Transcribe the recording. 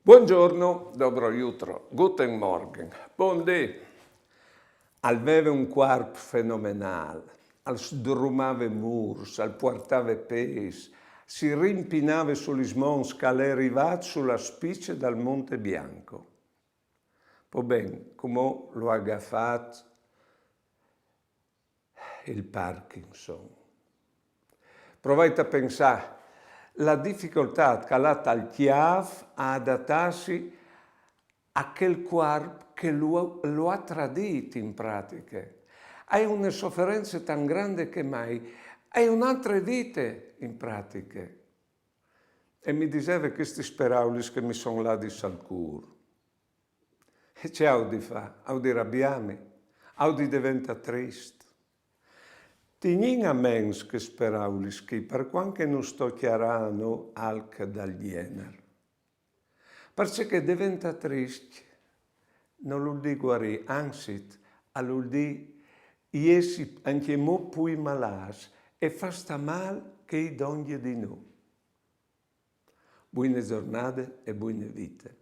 Buongiorno, dobro jutro, guten Morgen, buondì. Alveve un quarp fenomenal, al sdrumave murs, al portave pes, si rimpinave sugli smons che è arrivato sulla spiccia dal Monte Bianco. Poi ben, come lo ha agaffato il Parkinson. Provate a pensare la difficoltà che ha al Chiav a adattarsi a quel corpo che lo ha tradito in pratica. Hai una sofferenza tan grande che mai, hai un'altra vita in pratica. E mi diceva questi speraulis che mi sono là di salcur. E c'è di fa, di rabbiami, di diventa triste. Tignin a mens che speraulis che per quanche non sto chiarano alc dal jener. Perché diventa triste, non lo di guarì, anzi, lo di iesi anche mo pui malas e fa sta mal che i donghi di noi. Buone giornate e buone vite.